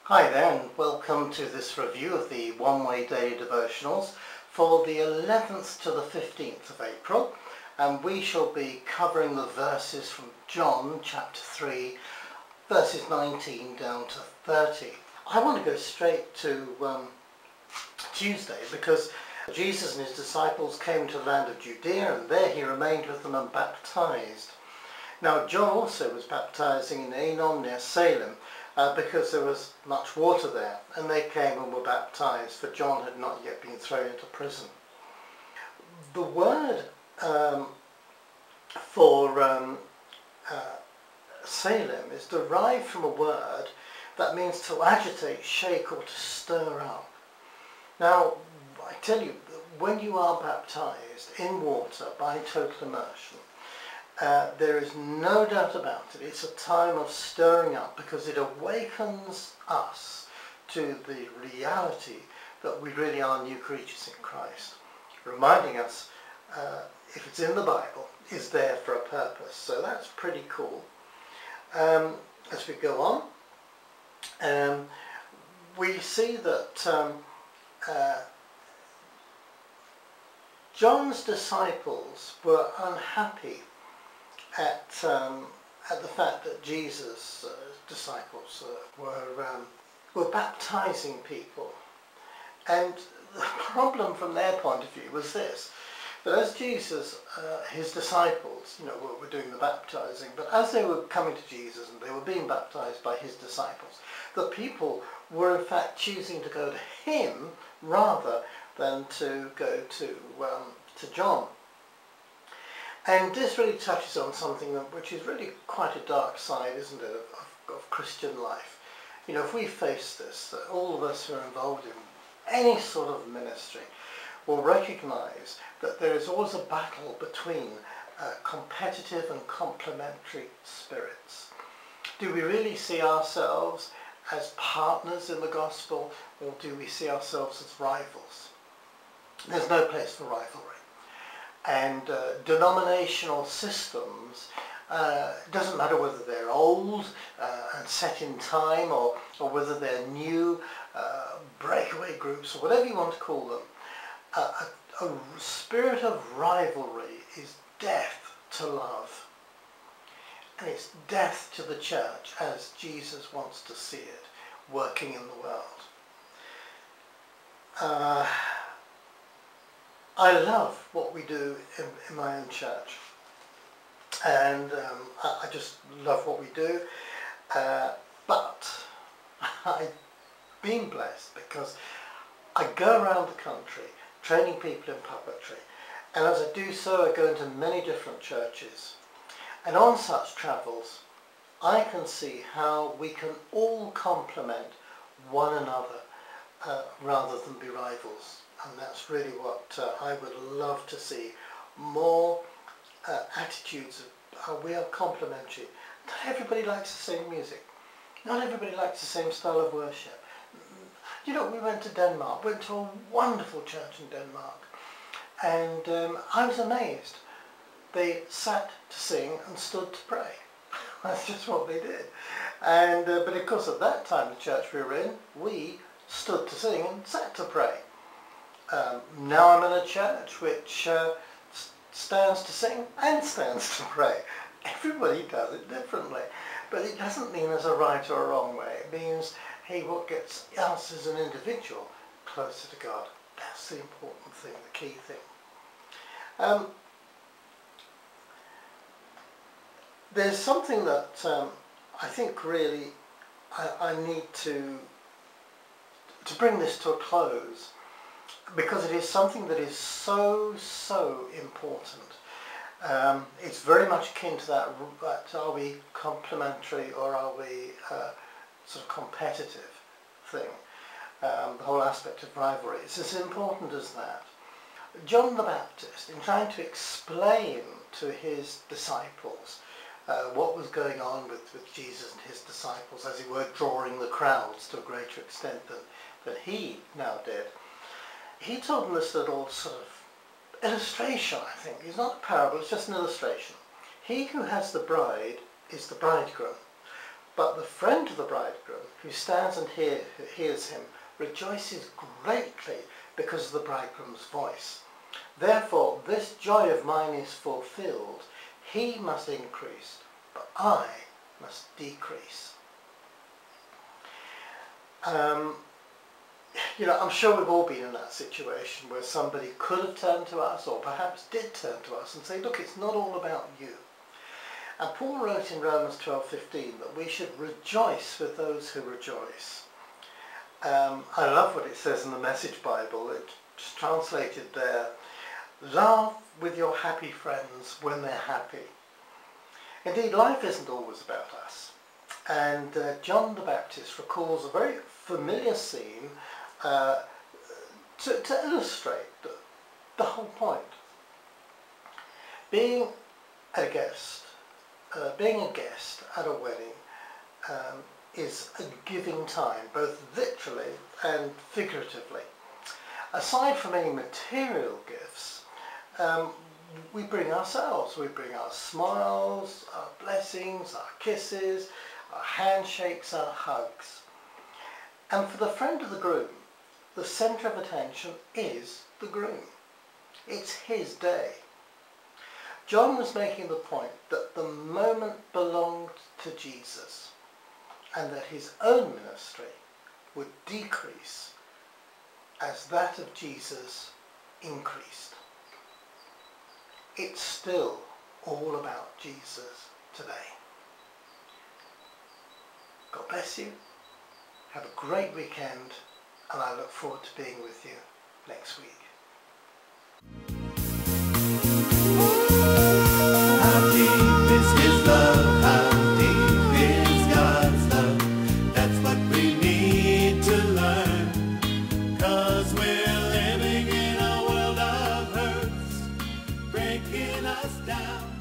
Hi there, and welcome to this review of the one-way daily devotionals for the 11th to the 15th of April, and we shall be covering the verses from John chapter 3 verses 19 down to 30. I want to go straight to Tuesday, because Jesus and his disciples came to the land of Judea, and there he remained with them and baptized. Now John also was baptizing in Aenon near Salem, because there was much water there, and they came and were baptized, for John had not yet been thrown into prison. The word for Salem is derived from a word that means to agitate, shake, or to stir up. Now, I tell you, when you are baptized in water by total immersion, there is no doubt about it. It's a time of stirring up, because it awakens us to the reality that we really are new creatures in Christ, reminding us, if it's in the Bible, is there for a purpose. So that's pretty cool. As we go on, we see that John's disciples were unhappy at the fact that Jesus' disciples were baptizing people. And the problem from their point of view was this: that as Jesus, his disciples, were doing the baptizing, but as they were coming to Jesus and they were being baptized by his disciples, the people were in fact choosing to go to him rather than to go to John. And this really touches on something which is really quite a dark side, isn't it, of Christian life. If we face this, that all of us who are involved in any sort of ministry will recognise that there is always a battle between competitive and complementary spirits. Do we really see ourselves as partners in the gospel, or do we see ourselves as rivals? There's no place for rivalry. And denominational systems, doesn't matter whether they're old and set in time, or whether they're new, breakaway groups, or whatever you want to call them, a spirit of rivalry is death to love. And it's death to the church as Jesus wants to see it working in the world. I love what we do in my own church, and I just love what we do, but I've been blessed because I go around the country training people in puppetry, and as I do so I go into many different churches, and on such travels I can see how we can all complement one another rather than be rivals. And that's really what I would love to see. More attitudes of how we are complementary. Not everybody likes the same music. Not everybody likes the same style of worship. We went to Denmark, went to a wonderful church in Denmark, and I was amazed. They sat to sing and stood to pray. That's just what they did. And but of course at that time, the church we were in, we stood to sing and sat to pray. Now I'm in a church which stands to sing and stands to pray. Everybody does it differently, but it doesn't mean there's a right or a wrong way. It means, hey, what gets us as an individual closer to God? That's the important thing, the key thing. There's something that I think really I need to bring this to a close, because it is something that is so important. It's very much akin to that are we complementary or are we sort of competitive thing, the whole aspect of rivalry. It's as important as that. John the Baptist, in trying to explain to his disciples what was going on with Jesus and his disciples, as he were drawing the crowds to a greater extent than he now did, he told them this little sort of illustration, I think. It's not a parable, it's just an illustration. He who has the bride is the bridegroom, But the friend of the bridegroom, who stands and hears him, rejoices greatly because of the bridegroom's voice. Therefore, this joy of mine is fulfilled. He must increase, but I must decrease. I'm sure we've all been in that situation where somebody could have turned to us, or perhaps did turn to us and say, look, it's not all about you. And Paul wrote in Romans 12:15 that we should rejoice with those who rejoice. I love what it says in the Message Bible. It's translated there, laugh with your happy friends when they're happy. Indeed, life isn't always about us. And John the Baptist recalls a very familiar scene to illustrate the whole point. Being a guest at a wedding is a giving time, both literally and figuratively. Aside from any material gifts, we bring ourselves. We bring our smiles, our blessings, our kisses, our handshakes, our hugs. And for the friend of the groom, the centre of attention is the groom. It's his day. John was making the point that the moment belonged to Jesus and that his own ministry would decrease as that of Jesus increased. It's still all about Jesus today. God bless you. Have a great weekend, and I look forward to being with you next week. How deep is His love? How deep is God's love? That's what we need to learn. 'Cause we're living in a world of hurts, breaking us down.